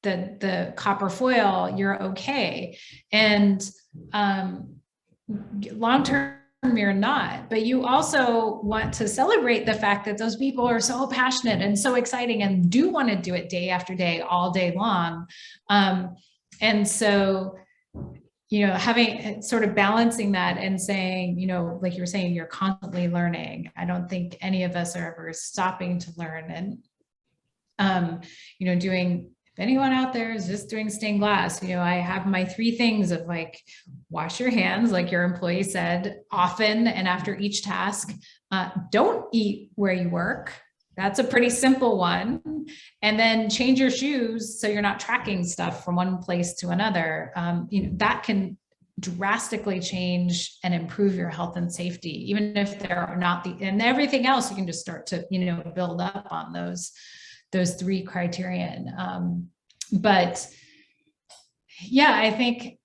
the copper foil, you're okay. And long-term, you're not, but you also want to celebrate the fact that those people are so passionate and so exciting and do want to do it day after day, all day long. And so, having sort of balancing that and saying, like you were saying, you're constantly learning. I don't think any of us are ever stopping to learn. And, doing, if anyone out there is just doing stained glass, I have my 3 things of like, wash your hands, like your employee said, often and after each task. Don't eat where you work. That's a pretty simple one. And then change your shoes so you're not tracking stuff from one place to another. That can drastically change and improve your health and safety, even if there are not and everything else, you can just start to, build up on those 3 criterion. But yeah, I think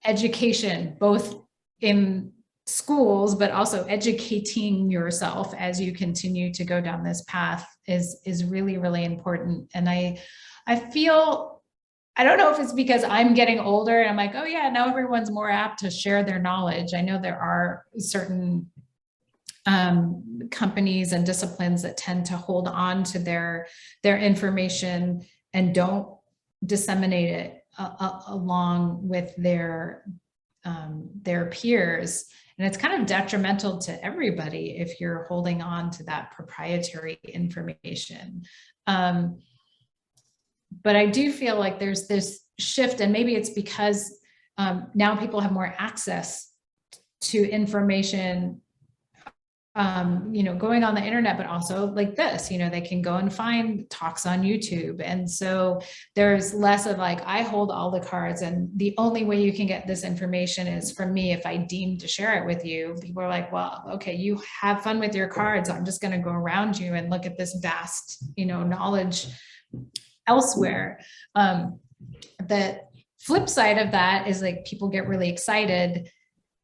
education, both in schools, but also educating yourself as you continue to go down this path is really, really important. And I feel, I don't know if it's because I'm getting older and I'm like, oh yeah, now everyone's more apt to share their knowledge. I know there are certain companies and disciplines that tend to hold on to their information and don't disseminate it along with their peers. And it's kind of detrimental to everybody if you're holding on to that proprietary information. But I do feel like there's this shift, and maybe it's because now people have more access to information, going on the internet, but also like this, they can go and find talks on YouTube. And so there's less of like, I hold all the cards and the only way you can get this information is from me if I deem to share it with you. People are like, well, okay, you have fun with your cards. I'm just going to go around you and look at this vast, knowledge elsewhere. The flip side of that is like people get really excited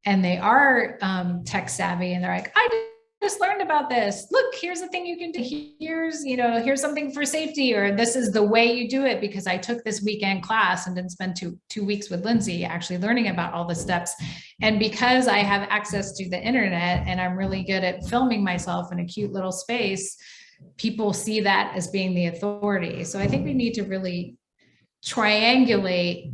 and they are tech savvy and they're like, I just learned about this. Look, here's the thing you can do. Here's something for safety, or this is the way you do it because I took this weekend class and didn't spend two weeks with Lindsay actually learning about all the steps. And because I have access to the internet and I'm really good at filming myself in a cute little space, people see that as being the authority. So I think we need to really triangulate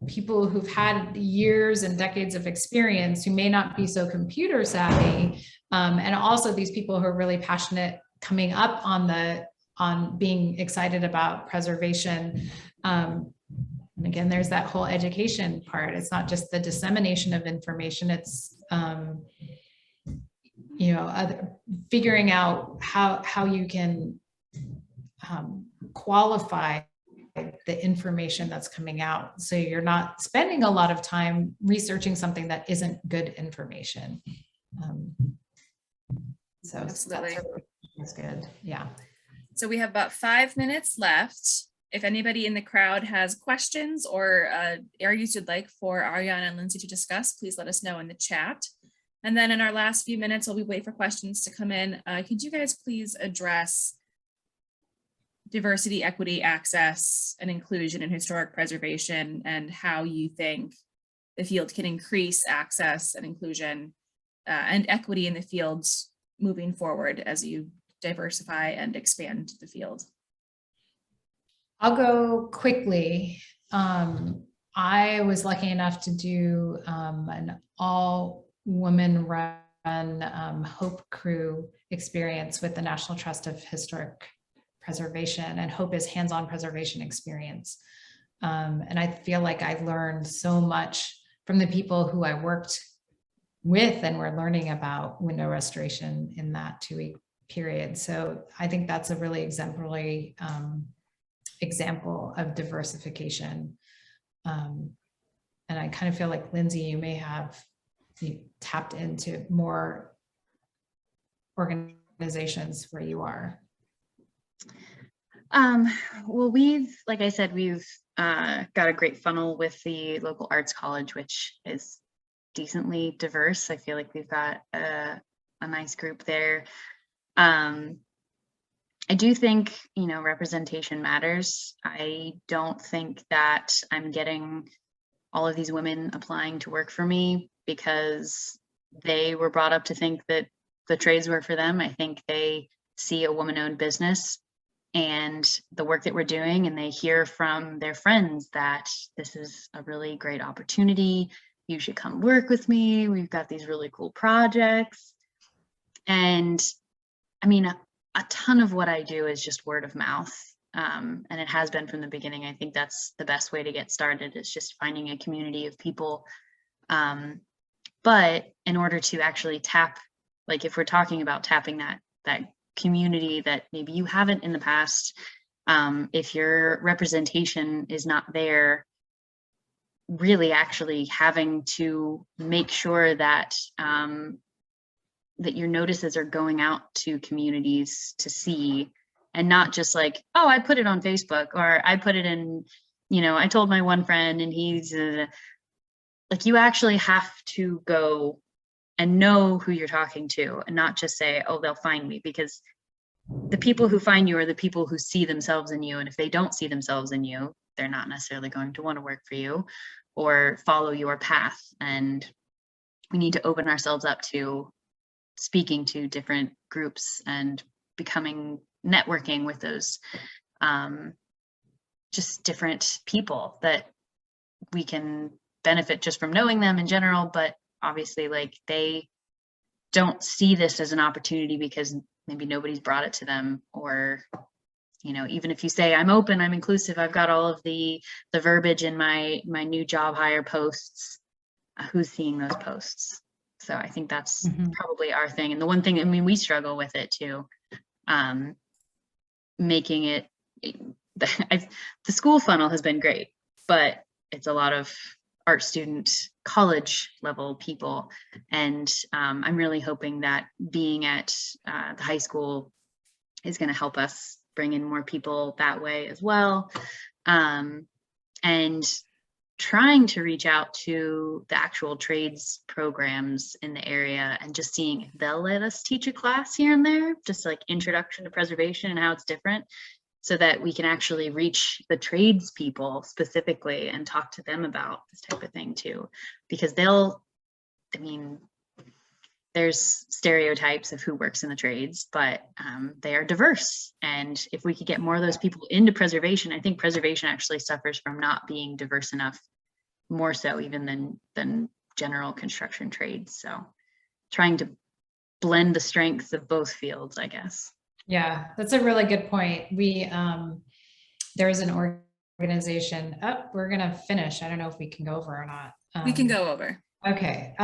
people who've had years and decades of experience who may not be so computer savvy, and also these people who are really passionate coming up on being excited about preservation. And again, there's that whole education part. It's not just the dissemination of information, it's figuring out how you can qualify the information that's coming out, so you're not spending a lot of time researching something that isn't good information. So Absolutely. That's good. Yeah. So we have about 5 minutes left. If anybody in the crowd has questions or areas you'd like for Ariana and Lindsay to discuss, please let us know in the chat. And then in our last few minutes, while we wait for questions to come in, could you guys please address diversity, equity, access, and inclusion in historic preservation, and how you think the field can increase access and inclusion and equity in the fields moving forward as you diversify and expand the field? I'll go quickly. I was lucky enough to do an all-woman run Hope Crew experience with the National Trust of Historic Preservation, and Hope is hands-on preservation experience. And I feel like I learned so much from the people who I worked with and were learning about window restoration in that 2-week period. So I think that's a really exemplary example of diversification. And I kind of feel like, Lindsay, you tapped into more organizations where you are. Well, like I said, we've got a great funnel with the local arts college, which is decently diverse. I feel like we've got a nice group there. I do think, representation matters. I don't think that I'm getting all of these women applying to work for me because they were brought up to think that the trades were for them. I think they see a woman-owned business and the work that we're doing, and they hear from their friends that this is a really great opportunity. You should come work with me. We've got these really cool projects. And I mean, a ton of what I do is just word of mouth. And it has been from the beginning. I think that's the best way to get started, is just finding a community of people. But in order to actually tap, like if we're talking about tapping that community that maybe you haven't in the past, if your representation is not there, really actually having to make sure that that your notices are going out to communities to see, and not just like, oh, I put it on Facebook, or I put it in, I told my one friend and he's like, you actually have to go and know who you're talking to, and not just say, oh, they'll find me, because the people who find you are the people who see themselves in you. And if they don't see themselves in you, they're not necessarily going to want to work for you or follow your path. And we need to open ourselves up to speaking to different groups and networking with those just different people that we can benefit just from knowing them in general. But obviously, like, they don't see this as an opportunity because maybe nobody's brought it to them, or even if you say, I'm open, I'm inclusive, I've got all of the verbiage in my new job hire posts, who's seeing those posts? So I think that's probably our thing. And the one thing, I mean, we struggle with it too, making it, the school funnel has been great, but it's a lot of art student, college level people. And I'm really hoping that being at the high school is going to help us bring in more people that way as well. And trying to reach out to the actual trades programs in the area and just seeing if they'll let us teach a class here and there, just like introduction to preservation and how it's different, so that we can actually reach the tradespeople specifically and talk to them about this type of thing too. Because there's stereotypes of who works in the trades, but they are diverse. And if we could get more of those people into preservation, I think preservation actually suffers from not being diverse enough, more so even than general construction trades. So trying to blend the strengths of both fields, I guess. Yeah, that's a really good point. There's an organization. Oh, we're going to finish. I don't know if we can go over or not. We can go over. Okay.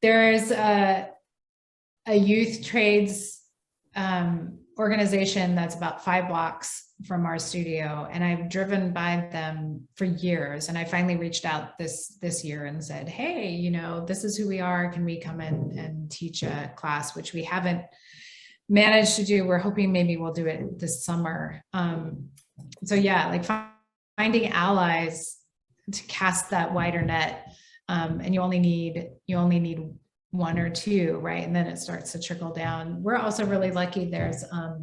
There's a youth trades organization that's about 5 blocks from our studio, and I've driven by them for years. And I finally reached out this year and said, hey, this is who we are. Can we come in and teach a class, which we haven't managed to do. We're hoping maybe we'll do it this summer. So yeah, like finding allies to cast that wider net. And you only need 1 or 2, right? And then it starts to trickle down. We're also really lucky. There's a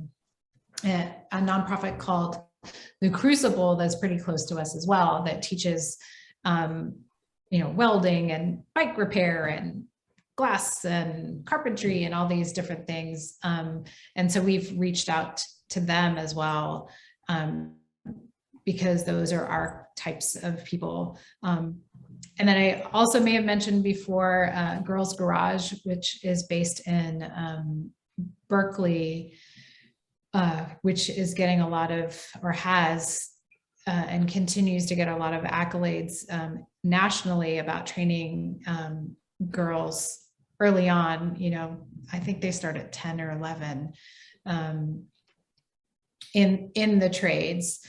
nonprofit called The Crucible that's pretty close to us as well, that teaches, welding and bike repair and glass and carpentry and all these different things. And so we've reached out to them as well, because those are our types of people. And then I also may have mentioned before, Girls Garage, which is based in Berkeley, which is getting a lot of, or has, and continues to get a lot of accolades nationally about training girls early on. I think they start at 10 or 11 in the trades,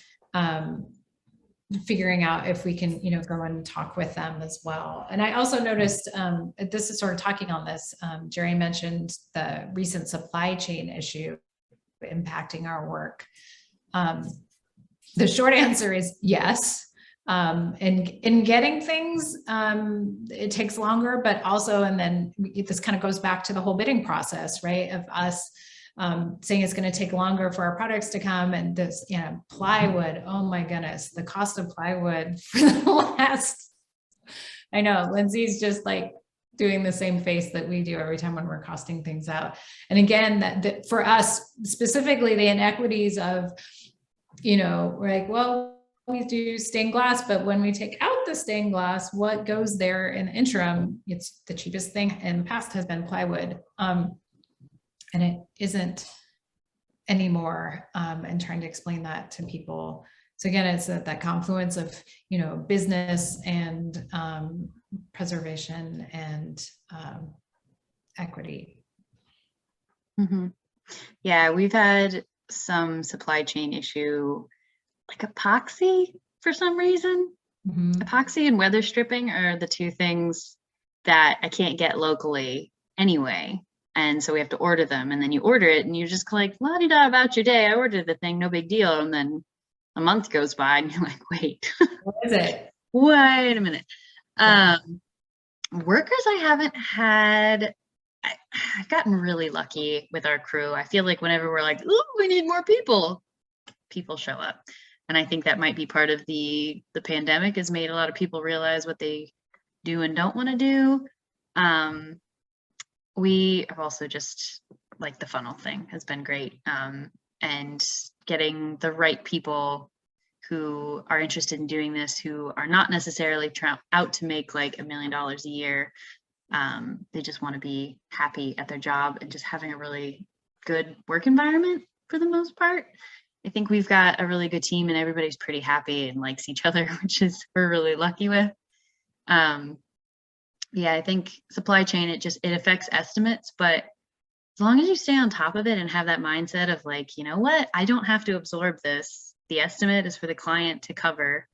figuring out if we can, go and talk with them as well. And I also noticed, this is sort of talking on this, Jerry mentioned the recent supply chain issue impacting our work. The short answer is yes. And in getting things, it takes longer, but also, and then this kind of goes back to the whole bidding process, right? Of us saying it's going to take longer for our products to come, and this, you know, plywood. Oh my goodness, the cost of plywood for the last. I know Lindsay's just like doing the same face that we do every time when we're costing things out. And again, that for us specifically, the inequities of, you know, we're like, well, we do stained glass, but when we take out the stained glass, what goes there in the interim? It's the cheapest thing in the past has been plywood. And it isn't anymore. And trying to explain that to people. So again, it's that confluence of, you know, business and preservation and equity. Mm-hmm. Yeah, we've had some supply chain issue, like epoxy for some reason. Mm-hmm. Epoxy and weather stripping are the two things that I can't get locally anyway. And so we have to order them, and then you order it and you're just like, la-di-da about your day. I ordered the thing, no big deal. And then a month goes by and you're like, wait, What is it? wait a minute. Yeah. Workers I haven't had. I've gotten really lucky with our crew. I feel like whenever we're like, ooh, we need more people, people show up. And I think that might be part of the pandemic has made a lot of people realize what they do and don't want to do. We have also just, like, the funnel thing has been great. And getting the right people who are interested in doing this, who are not necessarily out to make like $1 million a year. They just want to be happy at their job and just having a really good work environment for the most part. I think we've got a really good team and everybody's pretty happy and likes each other, which is we're really lucky with. Yeah, I think supply chain, it affects estimates, but as long as you stay on top of it and have that mindset of like, you know what, I don't have to absorb this. The estimate is for the client to cover.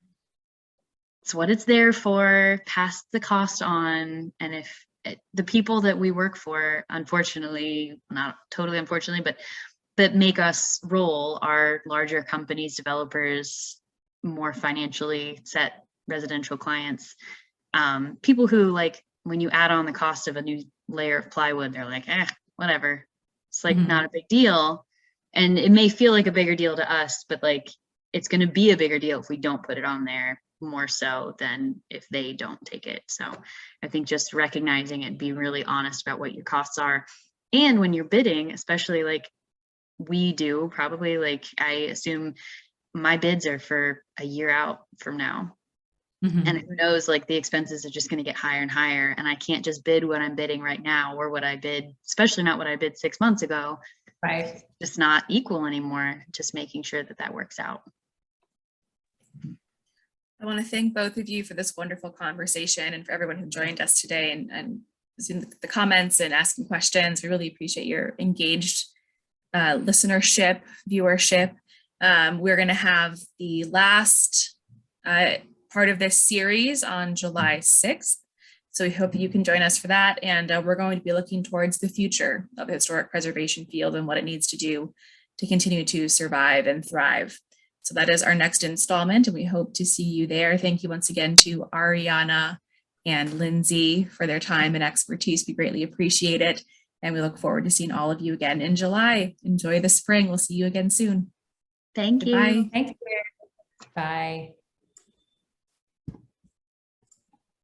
It's what it's there for, pass the cost on. And if the people that we work for, unfortunately, not totally unfortunately, but that make us roll are larger companies, developers, more financially set residential clients. People who, like, when you add on the cost of a new layer of plywood, they're like, whatever. It's like not a big deal. And it may feel like a bigger deal to us, but like it's going to be a bigger deal if we don't put it on there, more so than if they don't take it. So I think just recognizing it, be really honest about what your costs are. And when you're bidding, especially like we do, probably, like I assume my bids are for a year out from now. And who knows, like the expenses are just going to get higher and higher. And I can't just bid what I'm bidding right now or what I bid, especially not what I bid 6 months ago. Right. Just not equal anymore. Just making sure that that works out. I want to thank both of you for this wonderful conversation and for everyone who joined us today and in the comments and asking questions. We really appreciate your engaged listenership, viewership. We're going to have the last part of this series on July 6th. So we hope that you can join us for that. And we're going to be looking towards the future of the historic preservation field and what it needs to do to continue to survive and thrive. So that is our next installment, and we hope to see you there. Thank you once again to Ariana and Lindsay for their time and expertise. We greatly appreciate it. And we look forward to seeing all of you again in July. Enjoy the spring. We'll see you again soon. Thank you. Goodbye. Thank you. Bye.